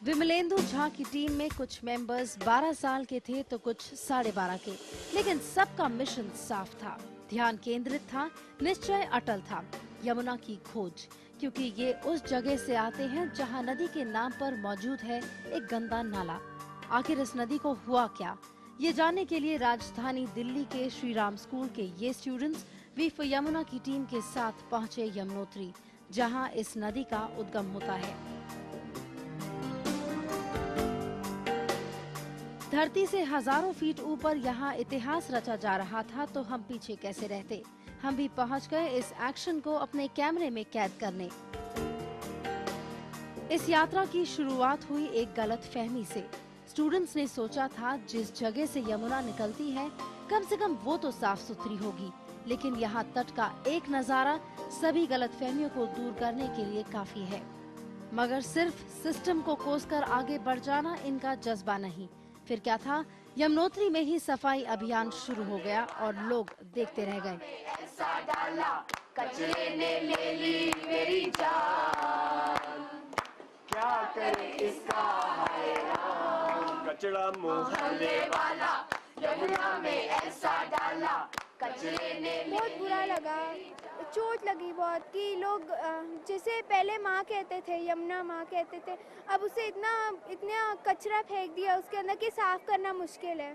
विमलेंदु झा की टीम में कुछ मेंबर्स 12 साल के थे तो कुछ 12.5 के, लेकिन सबका मिशन साफ था, ध्यान केंद्रित था, निश्चय अटल था, यमुना की खोज। क्योंकि ये उस जगह से आते हैं जहां नदी के नाम पर मौजूद है एक गंदा नाला। आखिर इस नदी को हुआ क्या, ये जानने के लिए राजधानी दिल्ली के श्री राम स्कूल के ये स्टूडेंट्स वी फॉर यमुना की टीम के साथ पहुंचे यमुनोत्री, जहां इस नदी का उद्गम होता है। धरती से हजारों फीट ऊपर यहाँ इतिहास रचा जा रहा था, तो हम पीछे कैसे रहते। हम भी पहुँच गए इस एक्शन को अपने कैमरे में कैद करने। इस यात्रा की शुरुआत हुई एक गलतफहमी से। स्टूडेंट्स ने सोचा था जिस जगह से यमुना निकलती है कम से कम वो तो साफ सुथरी होगी, लेकिन यहाँ तट का एक नजारा सभी गलतफहमियों को दूर करने के लिए काफी है। मगर सिर्फ सिस्टम को कोसकर आगे बढ़ जाना इनका जज्बा नहीं। फिर क्या था, यमुनोत्री में ही सफाई अभियान शुरू हो गया और लोग देखते रह गए। ऐसा डाला, कचरे ने ले ली मेरी जान, क्या करे इसका हाय राम। कचरा मोहल्ले वाला यमुना में ऐसा डाला, कचरे ने। बहुत बुरा लगा, चोट लगी बहुत कि लोग जैसे पहले माँ कहते थे, यमुना माँ कहते थे, अब उसे इतना कचरा फेंक दिया उसके अंदर कि साफ करना मुश्किल है।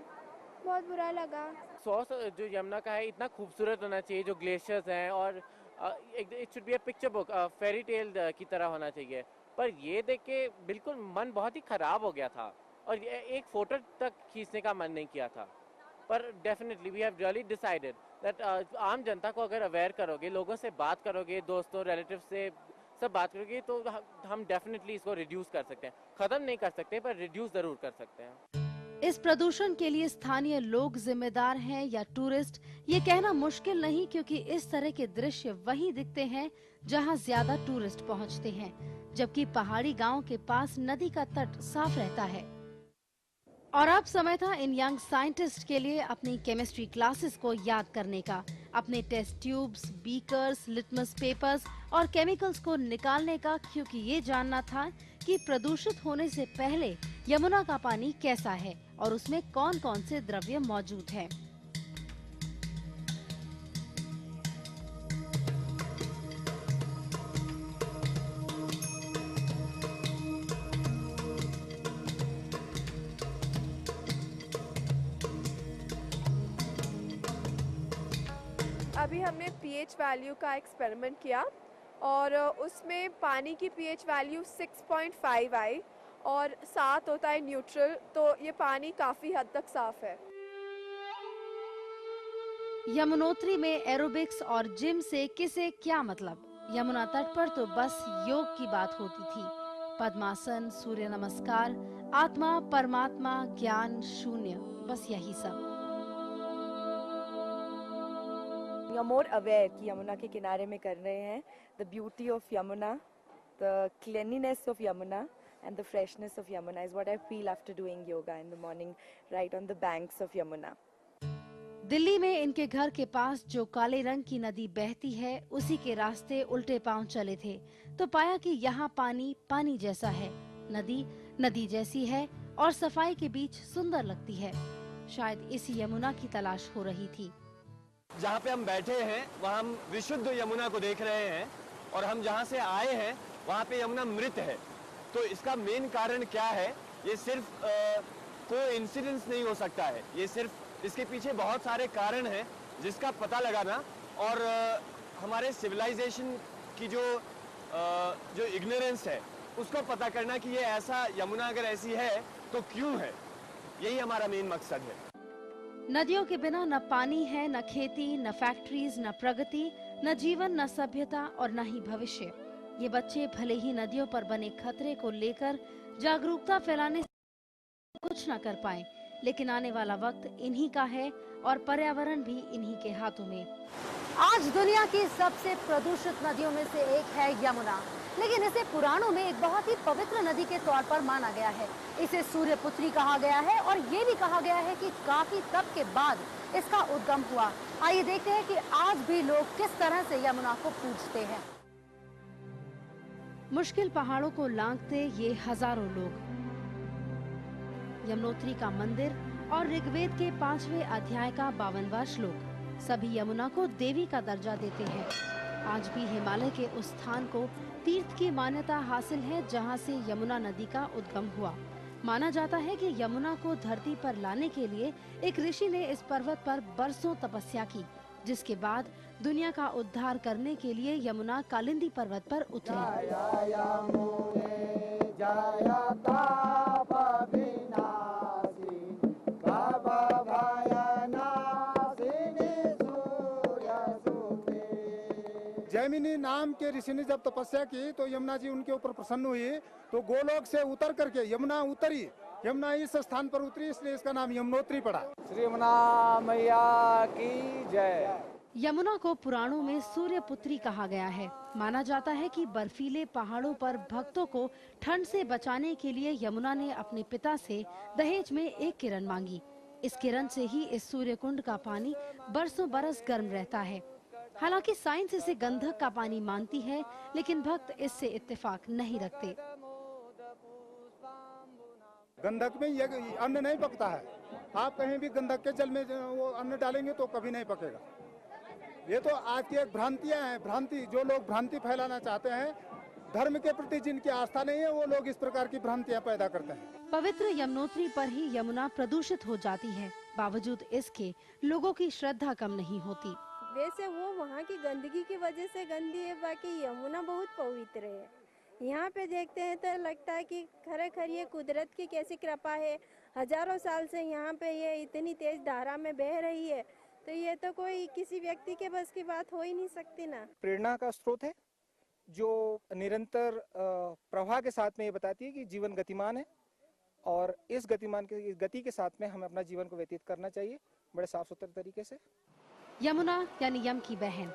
बहुत बुरा लगा। सोर्स जो यमुना का है इतना खूबसूरत होना चाहिए, जो ग्लेशियर्स हैं, और it should be a picture book, fairy tale की तरह होना चाहिए। पर ये देख के बिल्कुल मन बहुत ही खराब हो गया था और एक फोटो तक खींचने का मन नहीं किया था। पर definitely we have really decided that आम जनता को अगर अवेयर करोगे, लोगों से बात करोगे, दोस्तों रिलेटिव से सब बात करोगे, तो हम डेफिनेटली इसको रिड्यूस कर सकते हैं। खत्म नहीं कर सकते पर रिड्यूस जरूर कर सकते हैं। इस प्रदूषण के लिए स्थानीय लोग जिम्मेदार हैं या टूरिस्ट, ये कहना मुश्किल नहीं, क्योंकि इस तरह के दृश्य वहीं दिखते हैं जहां ज्यादा टूरिस्ट पहुंचते हैं, जबकि पहाड़ी गांव के पास नदी का तट साफ रहता है। और अब समय था इन यंग साइंटिस्ट के लिए अपनी केमिस्ट्री क्लासेस को याद करने का, अपने test tubes, beakers, litmus papers और केमिकल्स को निकालने का, क्योंकि ये जानना था कि प्रदूषित होने से पहले यमुना का पानी कैसा है और उसमें कौन कौन से द्रव्य मौजूद हैं। अभी हमने पीएच वैल्यू का एक्सपेरिमेंट किया और उसमें पानी की पीएच वैल्यू 6.5 आई और 7 होता है न्यूट्रल, तो ये पानी काफ़ी हद तक साफ है। यमुनोत्री में एरोबिक्स और जिम से किसे क्या मतलब। यमुना तट पर तो बस योग की बात होती थी, पद्मासन, सूर्य नमस्कार, आत्मा, परमात्मा, ज्ञान, शून्य, बस यही सब। You're more aware कि यमुना के किनारे में कर रहे हैं, the beauty of Yamuna, the cleanliness of Yamuna and the freshness of Yamuna is what I feel after doing yoga in the morning right on the banks of Yamuna. Delhi में इनके घर के पास जो काले रंग की नदी बहती है, उसी के रास्ते उल्टे पांव चले थे तो पाया कि यहाँ पानी पानी जैसा है, नदी नदी जैसी है और सफाई के बीच सुंदर लगती है। शायद इसी यमुना की तलाश हो रही थी। जहाँ पे हम बैठे हैं वहाँ हम विशुद्ध यमुना को देख रहे हैं और हम जहाँ से आए हैं वहाँ पे यमुना मृत है। तो इसका मेन कारण क्या है, ये सिर्फ कोई इंसिडेंस नहीं हो सकता है, ये सिर्फ इसके पीछे बहुत सारे कारण हैं जिसका पता लगाना और हमारे सिविलाइजेशन की जो इग्नोरेंस है उसको पता करना कि ये ऐसा यमुना अगर ऐसी है तो क्यों है, यही हमारा मेन मकसद है। नदियों के बिना न पानी है, न खेती, न फैक्ट्रीज, न प्रगति, न जीवन, न सभ्यता और न ही भविष्य। ये बच्चे भले ही नदियों पर बने खतरे को लेकर जागरूकता फैलाने से कुछ न कर पाए, लेकिन आने वाला वक्त इन्हीं का है और पर्यावरण भी इन्हीं के हाथों में। आज दुनिया की सबसे प्रदूषित नदियों में से एक है यमुना, लेकिन इसे पुराणों में एक बहुत ही पवित्र नदी के तौर पर माना गया है। इसे सूर्यपुत्री कहा गया है और ये भी कहा गया है कि काफी तप के बाद इसका उद्गम हुआ। आइए देखते हैं कि आज भी लोग किस तरह से यमुना को पूजते हैं। मुश्किल पहाड़ों को लांघते ये हजारों लोग यमुनोत्री का मंदिर और ऋग्वेद के 5वें अध्याय का 52वां श्लोक सभी यमुना को देवी का दर्जा देते हैं। आज भी हिमालय के उस स्थान को तीर्थ की मान्यता हासिल है जहां से यमुना नदी का उद्गम हुआ। माना जाता है कि यमुना को धरती पर लाने के लिए एक ऋषि ने इस पर्वत पर बरसों तपस्या की, जिसके बाद दुनिया का उद्धार करने के लिए यमुना कालिंदी पर्वत पर उतरी। जैमिनी नाम के ऋषि ने जब तपस्या की तो यमुना जी उनके ऊपर प्रसन्न हुई, तो गोलोक से उतर करके यमुना उतरी। यमुना इस स्थान पर उतरी, इसलिए इसका नाम यमुनोत्री पड़ा। श्री यमुना मैया की जय। यमुना को पुराणों में सूर्य पुत्री कहा गया है। माना जाता है कि बर्फीले पहाड़ों पर भक्तों को ठंड से बचाने के लिए यमुना ने अपने पिता से दहेज में एक किरण मांगी। इस किरण से ही इस सूर्य कुंड का पानी बरसों बरस गर्म रहता है। हालांकि साइंस इसे गंधक का पानी मानती है, लेकिन भक्त इससे इत्तेफाक नहीं रखते। गंधक में ये अन्न नहीं पकता है। आप कहीं भी गंधक के जल में वो अन्न डालेंगे तो कभी नहीं पकेगा। ये तो आज की एक भ्रांतियां हैं, भ्रांति। जो लोग भ्रांति फैलाना चाहते हैं, धर्म के प्रति जिनकी आस्था नहीं है, वो लोग इस प्रकार की भ्रांतियां पैदा करते हैं। पवित्र यमुनोत्री पर ही यमुना प्रदूषित हो जाती है, बावजूद इसके लोगों की श्रद्धा कम नहीं होती। वैसे वो वहाँ की गंदगी की वजह से गंदी है, बाकी यमुना बहुत पवित्र है। यहाँ पे देखते हैं तो लगता है कि खरेखर ये कुदरत की कैसी कृपा है। हजारों साल से यहाँ पे ये इतनी तेज धारा में बह रही है, तो ये तो कोई किसी व्यक्ति के बस की बात हो ही नहीं सकती ना। प्रेरणा का स्रोत है जो निरंतर प्रवाह के साथ में ये बताती है कि जीवन गतिमान है, और इस गति के साथ में हमें अपना जीवन को व्यतीत करना चाहिए बड़े साफ सुथरे तरीके से। यमुना यानी यम की बहन।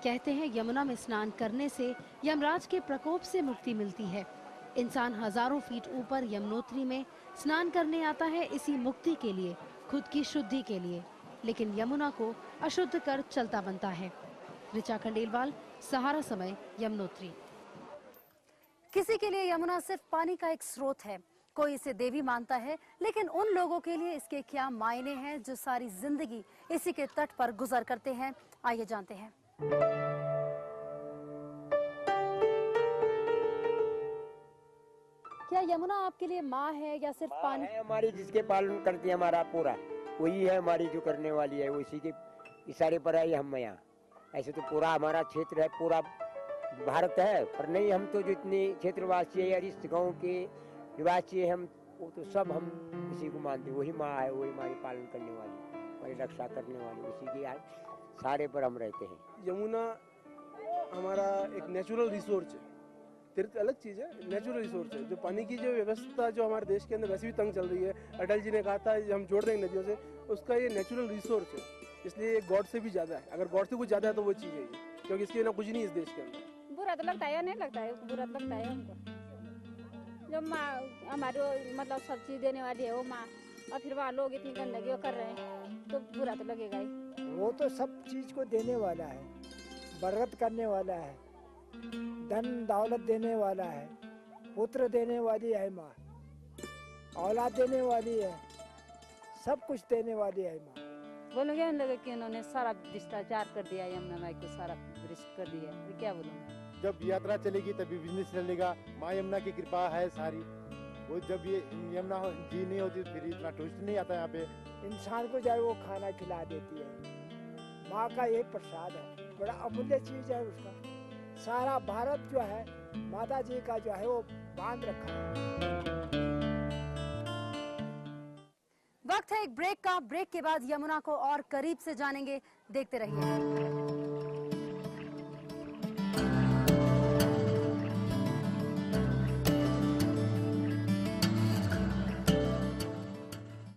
कहते हैं यमुना में स्नान करने से यमराज के प्रकोप से मुक्ति मिलती है। इंसान हजारों फीट ऊपर यमुनोत्री में स्नान करने आता है इसी मुक्ति के लिए, खुद की शुद्धि के लिए, लेकिन यमुना को अशुद्ध कर चलता बनता है। ऋचा खंडेलवाल, सहारा समय, यमुनोत्री। किसी के लिए यमुना सिर्फ पानी का एक स्रोत है, कोई इसे देवी मानता है, लेकिन उन लोगों के लिए इसके क्या मायने हैं जो सारी जिंदगी इसी के तट पर गुजर करते हैं। आइए जानते हैं। क्या यमुना आपके लिए माँ है या सिर्फ पानी? है हमारी, जिसके पालन करती है हमारा पूरा, वही है हमारी जो करने वाली है, उसी के इशारे पर है हम यहाँ। ऐसे तो पूरा हमारा क्षेत्र है, पूरा भारत है, पर नहीं, हम तो जितने क्षेत्रवासी है या इस गाँव के निवासी है, हम वो तो सब हम उसी को मानते हैं। वही माँ है, वही हमारी पालन करने वाली, हमारी रक्षा करने वाली, उसी के सारे पर हम रहते हैं। यमुना हमारा एक नेचुरल रिसोर्स है, तीर्थ अलग चीज़ है, नेचुरल रिसोर्स है। जो पानी की जो व्यवस्था जो हमारे देश के अंदर वैसे भी तंग चल रही है, अटल जी ने कहा था हम जोड़ देंगे नदियों से, उसका ये नेचुरल रिसोर्स है, इसलिए ये गॉड से भी ज़्यादा है। अगर गॉड से कुछ ज़्यादा है तो वो चीज़ है ये, क्योंकि इसके बिना कुछ नहीं इस देश के अंदर। बुरा तो लगता है, नहीं लगता है, बुरा तो लगता है हमको। जो माँ हमारी मतलब सब चीज देने वाली है वो माँ, और फिर वहाँ लोग इतनी गंदगी कर रहे हैं तो बुरा तो लगेगा ही। वो तो सब चीज को देने वाला है, बरकत करने वाला है, धन दौलत देने वाला है, पुत्र देने वाली है माँ, औलाद देने वाली है, सब कुछ देने वाली है माँ। बोलूँगे उन लोगों कि उन्होंने सारा भ्रष्टाचार कर दिया, यमुना माई को सारा भ्रष्ट कर दिया, तो क्या बोलूँगा। जब यात्रा चलेगी तभी बिजनेस चलेगा। माँ यमुना की कृपा है सारी, वो जब ये यमुना जी नहीं होती फिर इतना टूरिस्ट नहीं आता यहाँ पे। इंसान को जाए वो खाना खिला देती है, माँ का ये प्रसाद है, बड़ा अमूल्य चीज है उसका। सारा भारत जो है माता जी का जो है वो बांध रखा है। वक्त है एक ब्रेक का। ब्रेक के बाद यमुना को और करीब से जानेंगे, देखते रहिए।